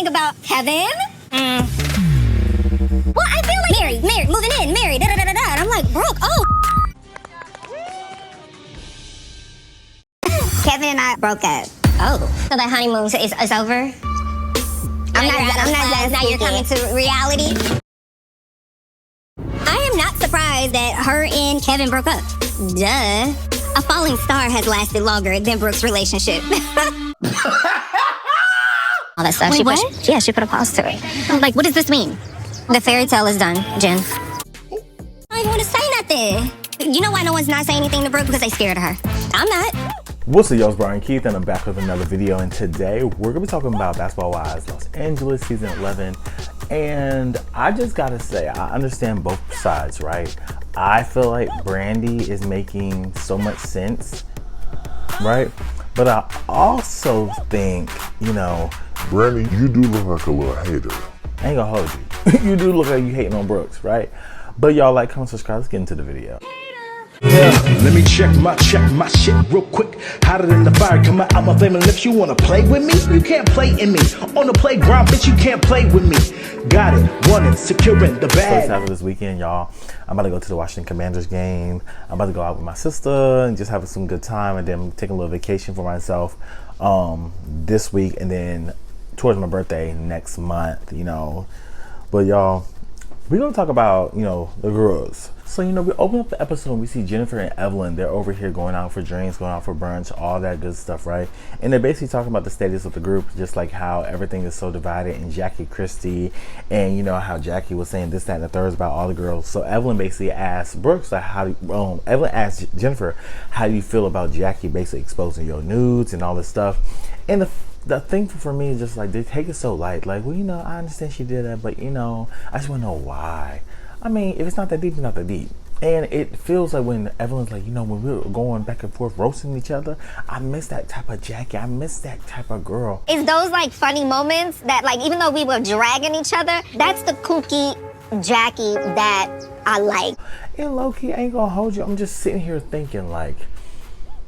think about Kevin? Well, I feel like married, moving in, married, da-da-da-da-da. And I'm like, Brooke, oh. Kevin and I broke up. Oh. So the honeymoon is over? I'm not now you're coming to reality. I am not surprised that her and Kevin broke up. Duh. A falling star has lasted longer than Brooke's relationship. All that stuff. Wait, she put a pause to it. Like, what does this mean? The fairy tale is done, Jen. I don't even want to say nothing. You know why no one's not saying anything to Brooke? Because they scared of her. I'm not. What's up, y'all? It's Brian Keith, and I'm back with another video. And today we're gonna be talking about Basketball Wives Los Angeles season 11. And I just gotta say, I understand both sides, right? I feel like Brandy is making so much sense, right? But I also think, you know, Brandy, you do look like a little hater. I ain't gonna hold you. You do look like you hating on Brooks, right? But y'all like, comment, subscribe. Let's get into the video. Yeah, let me check my shit real quick. Hotter than the fire coming out my flaming lips. You wanna play with me? You can't play in me. On the playground, bitch, you can't play with me. Got it, won it, securing the bag. So after this weekend, y'all, I'm about to go to the Washington Commanders game. I'm about to go out with my sister and just have some good time, and then taking a little vacation for myself this week, and then towards my birthday next month, you know. But y'all, we're gonna talk about, you know, the girls. So, you know, we open up the episode and we see Jennifer and Evelyn. They're over here going out for drinks, going out for brunch, all that good stuff, right? And they're basically talking about the status of the group, just like how everything is so divided, and Jackie Christie, and you know how Jackie was saying this, that, and the third about all the girls. So Evelyn basically asked Brooks, like, Evelyn asked Jennifer, how do you feel about Jackie basically exposing your nudes and all this stuff? And the thing for me is just like, they take it so light. Like, well, you know, I understand she did that, but you know, I just want to know why. I mean, if it's not that deep, it's not that deep. And it feels like when Evelyn's like, you know, when we were going back and forth roasting each other, I miss that type of Jackie. I miss that type of girl. It's those like funny moments that, like, even though we were dragging each other, that's the kooky Jackie that I like. And low-key, I ain't gonna hold you. I'm just sitting here thinking, like,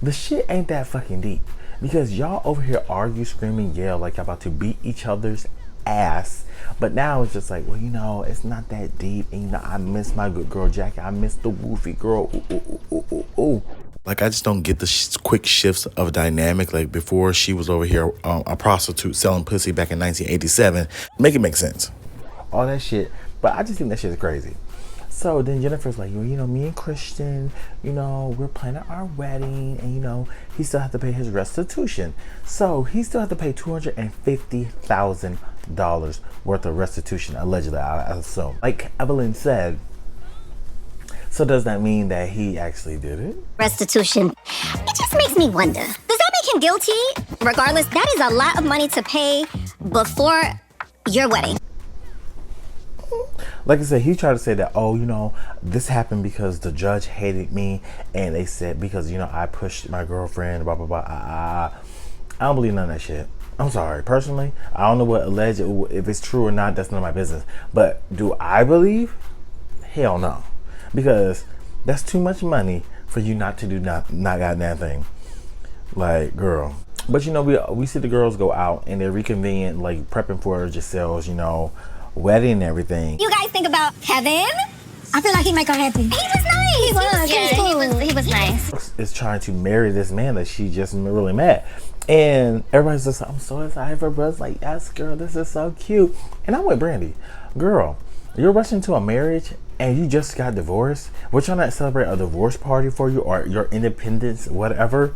the shit ain't that fucking deep. Because y'all over here argue, screaming, yell like y'all about to beat each other's ass. But now it's just like, well, you know, it's not that deep. And you know, I miss my good girl Jackie. I miss the woofy girl. Ooh, ooh, ooh, ooh, ooh. Like, I just don't get the quick shifts of dynamic. Like, before she was over here a prostitute selling pussy back in 1987. Make it make sense. All that shit. But I just think that shit is crazy. So then Jennifer's like, well, you know, me and Christian, you know, we're planning our wedding, and you know, he still has to pay his restitution. So he still has to pay $250,000 worth of restitution, allegedly, I assume. Like Evelyn said, so does that mean that he actually did it? Restitution. It just makes me wonder. Does that make him guilty? Regardless, that is a lot of money to pay before your wedding. Like I said, he tried to say that, oh, you know, this happened because the judge hated me, and they said because, you know, I pushed my girlfriend, blah, blah, blah. I don't believe none of that shit. I'm sorry. Personally, I don't know what alleged, if it's true or not, that's none of my business. But do I believe? Hell no. Because that's too much money for you not to do not goddamn thing. Like, girl. But, you know, we see the girls go out, and they're reconvening, like, prepping for Giselle's, you know, wedding and everything. You guys think about Kevin? I feel like he might go happy. He was nice. He was nice. Is trying to marry this man that she just really met, and everybody's just like, I'm so excited for Brooks. Like, yes, girl, this is so cute. And I'm with Brandy. Girl, you're rushing to a marriage and you just got divorced. We're trying to celebrate a divorce party for you, or your independence, whatever.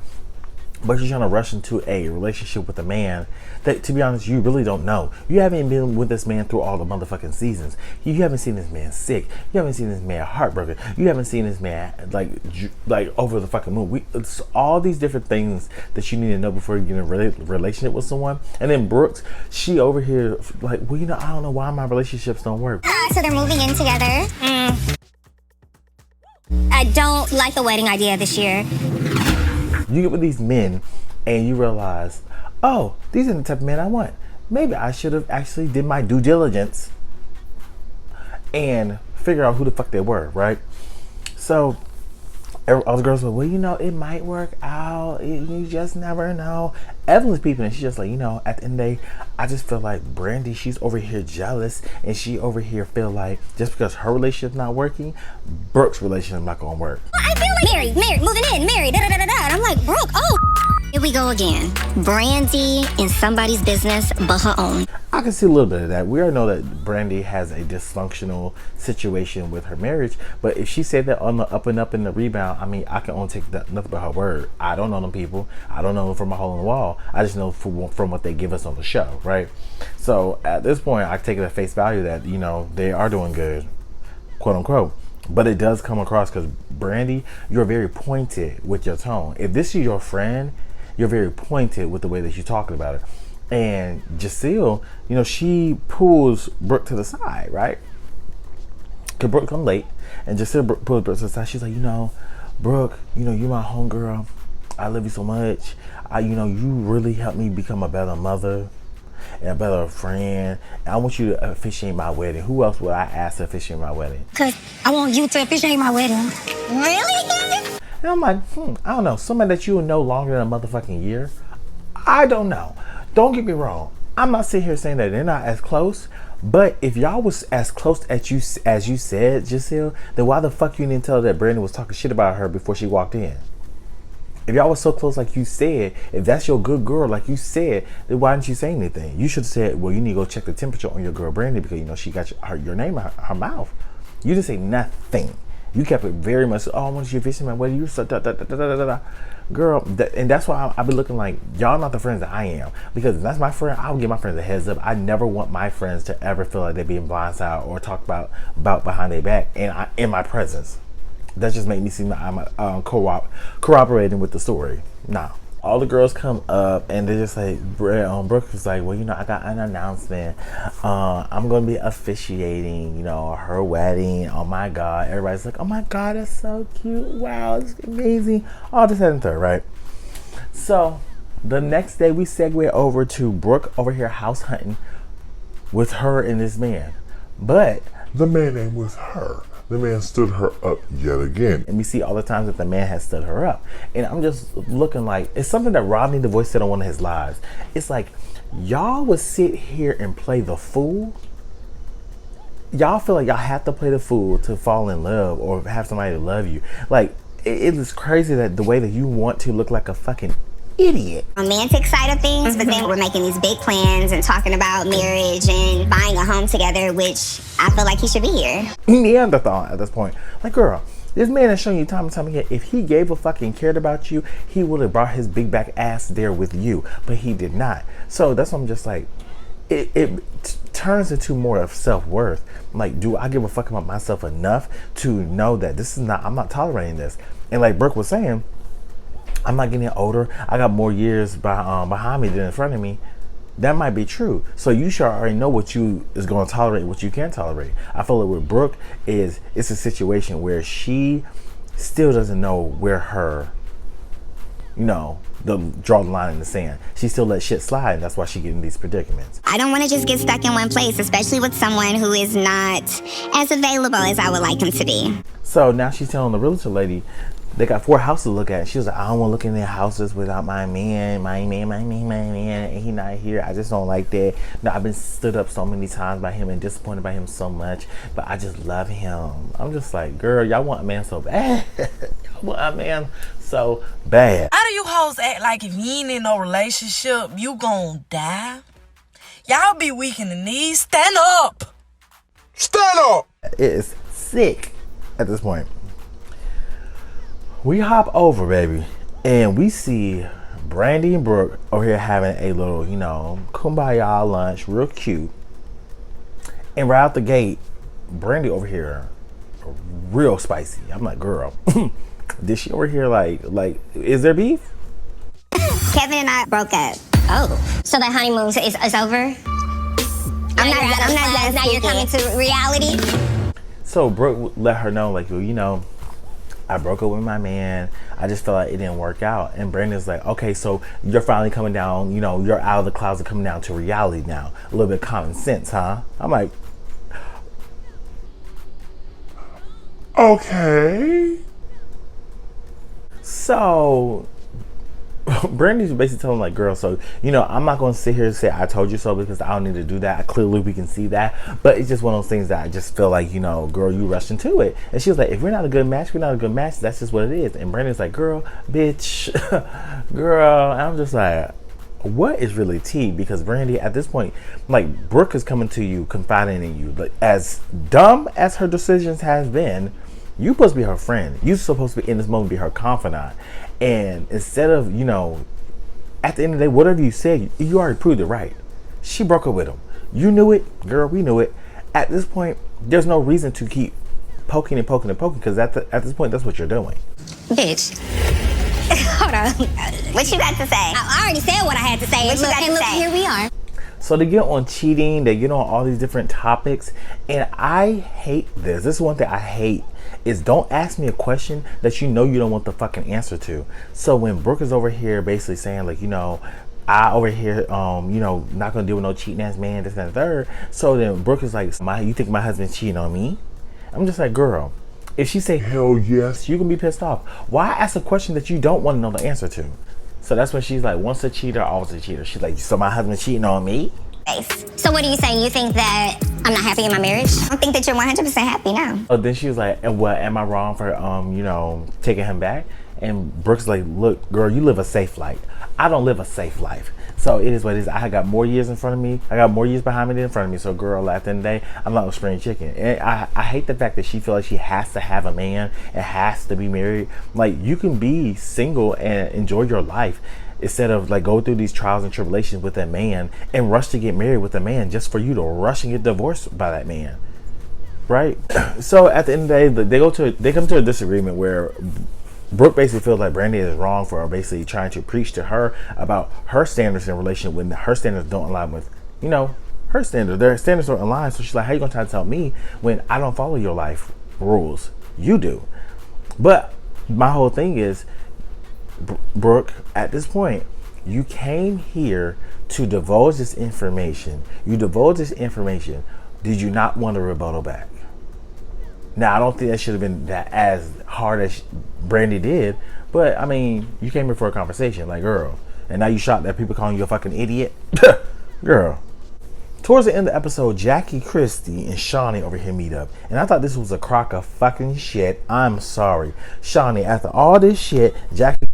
But you're trying to rush into a relationship with a man that, to be honest, you really don't know. You haven't been with this man through all the motherfucking seasons. You haven't seen this man sick. You haven't seen this man heartbroken. You haven't seen this man like over the fucking moon. It's all these different things that you need to know before you get in a relationship with someone. And then Brooks, she over here like, well, you know, I don't know why my relationships don't work. So they're moving in together. I don't like the wedding idea this year. You get with these men and you realize, oh, these are the type of men I want. Maybe I should have actually did my due diligence and figure out who the fuck they were, right? So all the girls were, well, you know, it might work out. You just never know. Evelyn's peeping, and she's just like, you know, at the end of the day, I just feel like Brandy, she's over here jealous, and she over here feel like just because her relationship's not working, Brooke's relationship not gonna work. I feel like married, moving in, married, da da da da da. And I'm like, Brooke, oh. Here we go again. Brandy in somebody's business but her own. I can see a little bit of that. We all know that Brandy has a dysfunctional situation with her marriage, but if she said that on the up and up in the rebound, I mean, I can only take that, nothing but her word. I don't know them people. I don't know them from a hole in the wall. I just know from what they give us on the show, right? So at this point, I take it at face value that, you know, they are doing good, quote unquote. But it does come across because Brandy, you're very pointed with your tone. If this is your friend, you're very pointed with the way that you're talking about it. And Giselle, you know, she pulls Brooke to the side, right? Because Brooke come late, and Giselle pulls Brooke to the side. She's like, you know, Brooke, you know, you're my homegirl. I love you so much. You know, you really helped me become a better mother and a better friend. And I want you to officiate my wedding. Who else would I ask to officiate my wedding? Because I want you to officiate my wedding. Really? And I'm like, I don't know. Somebody that you will know longer than a motherfucking year? I don't know. Don't get me wrong. I'm not sitting here saying that they're not as close. But if y'all was as close as you said, Giselle, then why the fuck you didn't tell her that Brandon was talking shit about her before she walked in? If y'all was so close like you said, if that's your good girl like you said, then why didn't you say anything? You should have said, well, you need to go check the temperature on your girl Brandy because, you know, she got your name in her mouth. You didn't say nothing. You kept it very much, oh, I want you to visit my wedding. You so da da da da da da. Girl, and that's why I've been looking like, y'all not the friends that I am. Because if that's my friend, I'll give my friends a heads up. I never want my friends to ever feel like they're being blindsided or talk about behind their back and in my presence. That just make me seem like I'm corroborating with the story. Nah. All the girls come up and they're just like, Brooke was like, well, you know, I got an announcement. I'm going to be officiating, you know, her wedding. Oh my God. Everybody's like, oh my God, that's so cute. Wow, it's amazing. All this and third, right? So the next day we segue over to Brooke over here house hunting with her and this man. But The man ain't with her. The man stood her up yet again. and we see all the times that the man has stood her up. And I'm just looking like, it's something that Rodney the Voice said on one of his lives. It's like, y'all would sit here and play the fool. Y'all feel like y'all have to play the fool to fall in love or have somebody to love you. Like, it is crazy that the way that you want to look like a fucking idiot. Romantic side of things, but then we're making these big plans and talking about marriage and buying a home together, which I feel like he should be here. Neanderthal at this point. Like, girl, this man has shown you time and time again, if he gave a fuck and cared about you, he would have brought his big back ass there with you, but he did not. So that's what I'm just like, it turns into more of self-worth. Like, do I give a fuck about myself enough to know that this is not, I'm not tolerating this? And like Brooke was saying, I'm not getting older. I got more years behind me than in front of me. That might be true. So you should already know what you is going to tolerate, what you can't tolerate. I feel like with Brooke it's a situation where she still doesn't know where her, you know, draw the line in the sand. She still lets shit slide, and that's why she getting these predicaments. I don't want to just get stuck in one place, especially with someone who is not as available as I would like him to be. So now she's telling the realtor lady, they got 4 houses to look at. She was like, I don't want to look in their houses without my man, and he not here. I just don't like that. No, I've been stood up so many times by him and disappointed by him so much, but I just love him. I'm just like, girl, y'all want a man so bad. Y'all want a man so bad. How do you hoes act like if you ain't in no relationship, you gon' die? Y'all be weak in the knees. Stand up! Stand up! It is sick at this point. We hop over, baby, and we see Brandy and Brooke over here having a little, you know, kumbaya lunch, real cute. And right out the gate, Brandy over here, real spicy. I'm like, girl, did she over here like, is there beef? Kevin and I broke up. Oh, so that honeymoon is over? I'm not now you're coming to reality? So Brooke let her know, like, well, you know, I broke up with my man. I just felt like it didn't work out. And Brandon's like, okay, so you're finally coming down, you know, you're out of the closet, coming down to reality now. A little bit of common sense, huh? I'm like, Okay. so Brandy's basically telling like, girl, so you know, I'm not gonna sit here and say I told you so because I don't need to do that. Clearly we can see that, but it's just one of those things that I just feel like, you know, girl, you rushed into it. And she was like, if we're not a good match, we're not a good match. That's just what it is. And Brandy's like, girl, bitch, girl. And I'm just like, what is really tea? Because Brandy, at this point, like, Brooke is coming to you, confiding in you. Like, as dumb as her decisions has been, you supposed to be her friend. You supposed to be in this moment be her confidant. And instead of, you know, at the end of the day, whatever you said, you already proved it right. She broke up with him. You knew it, girl. We knew it. At this point, there's no reason to keep poking and poking and poking, because at this point, that's what you're doing. Bitch. Hold on. What you got to say? I already said what I had to say. What you got to say? Here we are. So they get on cheating, they get on all these different topics, and I hate this. This is one thing I hate, is don't ask me a question that you know you don't want the fucking answer to. So when Brooke is over here basically saying like, you know, I over here, you know, not gonna deal with no cheating ass man, this and the third. So then Brooke is like, you think my husband's cheating on me? I'm just like, girl, if she say Hell yes. you can be pissed off. Why ask a question that you don't want to know the answer to? So that's when she's like, once a cheater, always a cheater. She's like, so my husband's cheating on me? So what are you saying? You think that I'm not happy in my marriage? I don't think that you're 100% happy now. Oh, then she was like, and what, am I wrong for, you know, taking him back? And Brooke's like, look, girl, you live a safe life. I don't live a safe life. So it is what it is. I got more years in front of me. I got more years behind me than in front of me. So girl, at the end of the day, I'm not a spring chicken. And I hate the fact that she feels like she has to have a man and has to be married. Like, you can be single and enjoy your life, instead of like go through these trials and tribulations with a man and rush to get married with a man just for you to rush and get divorced by that man, right? So at the end of the day, they come to a disagreement where Brooke basically feels like Brandy is wrong for basically trying to preach to her about her standards in relation when her standards don't align with, you know, her standards. Their standards don't align. So she's like, how you gonna try to tell me when I don't follow your life rules? You do. But my whole thing is, Brooke, at this point, you came here to divulge this information. You divulged this information. Did you not want a rebuttal back? Now, I don't think that should have been that as hard as Brandy did, but I mean, you came here for a conversation, like, girl, and now you shocked that people calling you a fucking idiot? Girl. Towards the end of the episode, Jackie, Christy, and Shaunie over here meet up. And I thought this was a crock of fucking shit. I'm sorry. Shaunie, after all this shit, Jackie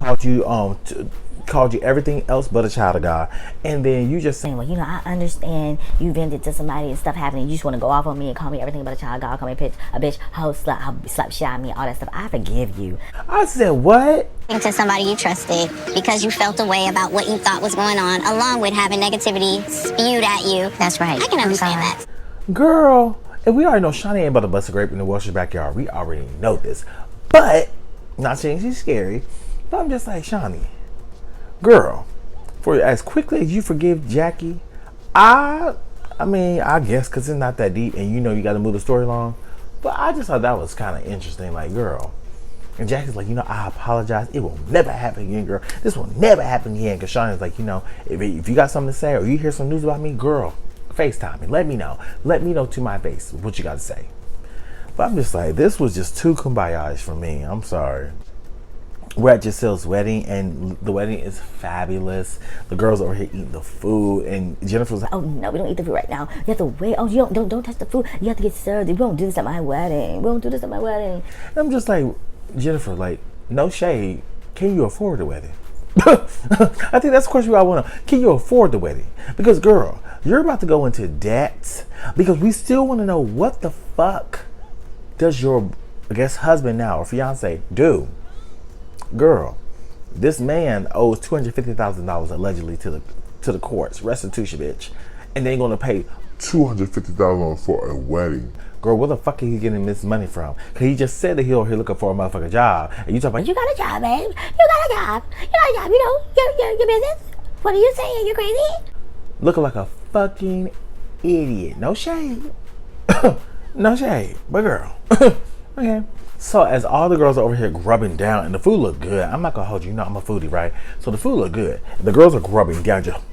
called you everything else but a child of God. And then you just saying, well, you know, I understand you vented to somebody and stuff happening. You just want to go off on me and call me everything but a child of God, call me a bitch, hoe, slap shit at me, all that stuff. I forgive you. I said, what? To somebody you trusted because you felt a way about what you thought was going on, along with having negativity spewed at you. That's right. I can understand that. Girl, and we already know Shaunie ain't about to bust a grape in the Welsh's backyard. We already know this. But, not saying she's scary, but I'm just like, Shaunie, girl, for as quickly as you forgive Jackie, I mean, I guess because it's not that deep and you know you got to move the story along, but I just thought that was kind of interesting. Like, girl. And Jackie's like, you know, I apologize. It will never happen again, girl. This will never happen again. Because Shaunie's like, you know, if you got something to say or you hear some news about me, girl, FaceTime me. Let me know. Let me know to my face what you got to say. But I'm just like, this was just too kumbayas for me. I'm sorry. We're at Giselle's wedding, and the wedding is fabulous. The girls over here eating the food, and Jennifer's like, oh no, we don't eat the food right now. You have to wait. Oh, you don't touch the food. You have to get served. We don't do this at my wedding. We don't do this at my wedding. And I'm just like, Jennifer, like, no shade, can you afford the wedding? I think that's the question I want to. Can you afford the wedding? Because, girl, you're about to go into debt. Because we still want to know what the fuck does your, I guess, husband now or fiance do? Girl, this man owes $250,000 allegedly to the courts, restitution, bitch, and they're gonna pay $250,000 for a wedding. Girl, where the fuck are he getting this money from? Cause he just said that he's here looking for a motherfucking job, and you talking about you got a job, babe. You got a job. You got a job. You know your business. What are you saying? You crazy? looking like a fucking idiot. No shade. No shade. But girl. Okay. So as all the girls are over here grubbing down, and the food look good. I'm not gonna hold you. You know I'm a foodie, right? So the food look good. The girls are grubbing down, just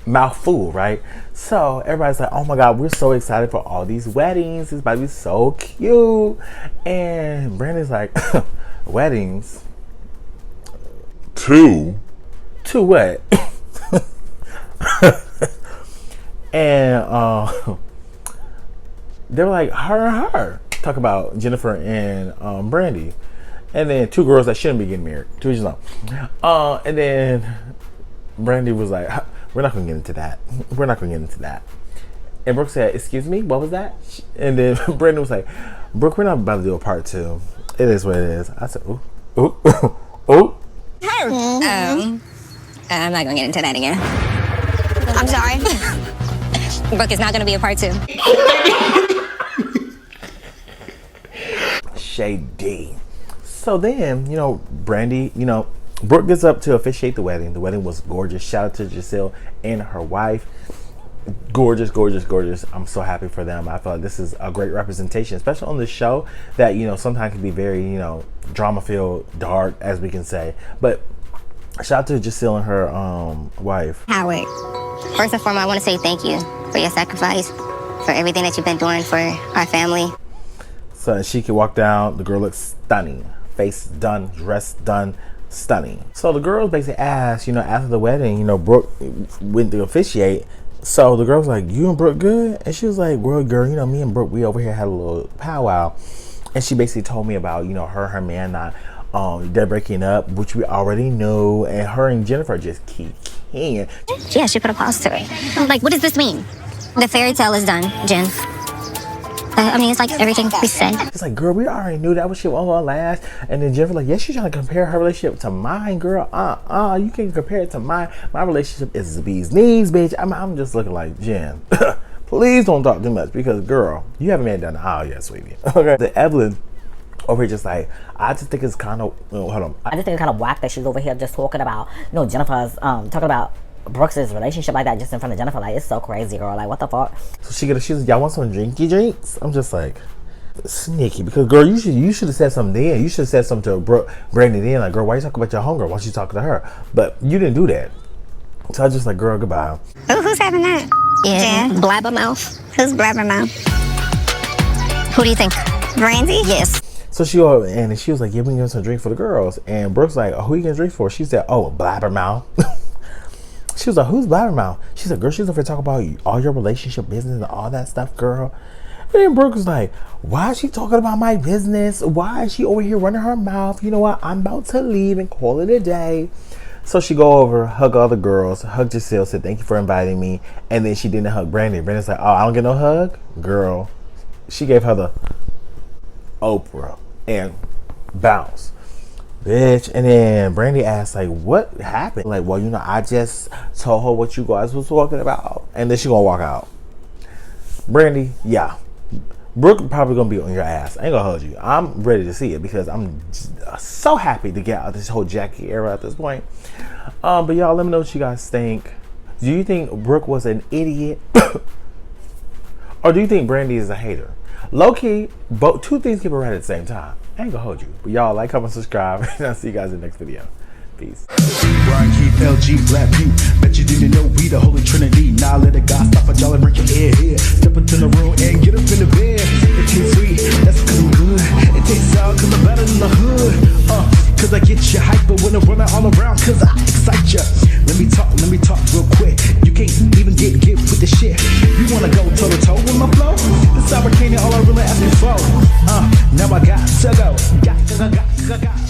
mouth full, right? So everybody's like, oh my God, we're so excited for all these weddings. It's about to be so cute. And Brandon's like, weddings? 2? to what? And they were like, her. Talk about Jennifer and Brandy. And then two girls that shouldn't be getting married. To each own. And then Brandy was like, we're not going to get into that. We're not going to get into that. And Brooke said, excuse me, what was that? And then Brandy was like, Brooke, we're not about to do a part 2. It is what it is. I said, ooh, ooh, ooh. I'm not going to get into that again. I'm sorry. Brooke is not going to be a part 2. Shady. So then, Brandy, Brooke gets up to officiate the wedding. The wedding was gorgeous. Shout out to Giselle and her wife. Gorgeous, gorgeous, gorgeous. I'm so happy for them. I feel like this is a great representation, especially on this show that, sometimes can be very, drama-filled, dark, as we can say. But shout out to Giselle and her wife. Howard, first and foremost, I want to say thank you for your sacrifice, for everything that you've been doing for our family. So she could walk down. The girl looks stunning. Face done, dress done, stunning. So the girls basically asked, after the wedding, Brooke went to officiate. So the girl was like, you and Brooke good? And she was like, well, girl, me and Brooke, we over here had a little powwow. And she basically told me about, her man not, they're breaking up, which we already knew. And her and Jennifer just keep keying. Yeah, she put a pause to it. Like, what does this mean? The fairy tale is done, Jen. It's like everything we said. It's like, girl, we already knew that was shit wasn't gonna last. And then Jennifer like, yeah, she's trying to compare her relationship to mine, girl. You can't compare it to mine. My relationship is the bee's knees, bitch. I'm just looking like, Jen, please don't talk too much because, girl, you haven't made it down the aisle yet, sweetie. Okay. The Evelyn over here just like, I just think it's kind of, hold on. I just think it's kind of whack that she's over here just talking about, Jennifer's talking about Brooks' relationship like that just in front of Jennifer. Like, it's so crazy, girl. Like, what the fuck? So she's like, y'all want some drinky drinks? I'm just like, sneaky. Because, girl, you should have said something then. You should have said something to Brandy then. Like, girl, why you talking about your homegirl? Why don't you talk to her? But you didn't do that. So I was just like, girl, goodbye. Who's having that? Yeah. Blabbermouth. Who's Blabbermouth? Who do you think? Brandy? Yes. So she was like, yeah, we can get some drink for the girls. And Brooke's like, oh, who you getting drink for? She said, oh, Blabbermouth. She was like, who's Blabbermouth? She said, girl, she's over here talking about all your relationship business and all that stuff, girl. And then Brooke was like, why is she talking about my business? Why is she over here running her mouth? You know what? I'm about to leave and call it a day. So she go over, hug all the girls, hug Giselle, said, thank you for inviting me. And then she didn't hug Brandy. Brandy's like, oh, I don't get no hug? Girl, she gave her the Oprah and bounce. Bitch. And then Brandy asked, like, what happened? Like, well, I just told her what you guys was talking about. And then she gonna walk out. Brandy, yeah. Brooke probably gonna be on your ass. I ain't gonna hold you. I'm ready to see it because I'm so happy to get out of this whole Jackie era at this point. But y'all, let me know what you guys think. Do you think Brooke was an idiot? Or do you think Brandy is a hater? Low-key, both two things can be right at the same time. I ain't gonna hold you. But y'all, like, comment, subscribe, and I'll see you guys in the next video. Peace. Brian Keith, LG, Black View. Bet you didn't know we the Holy Trinity. Now let a God stop at y'all and break your head here. Step into the room and get up in the bed. It tastes sweet, that's cause I'm good. It tastes sour cause I'm better than the hood. Cause I get you hyper when I'm running all around cause I excite ya. Let me talk real quick. You can't even get with the shit. You wanna go toe to toe with my flow? This American all I really asking for. Now I got to go. Got.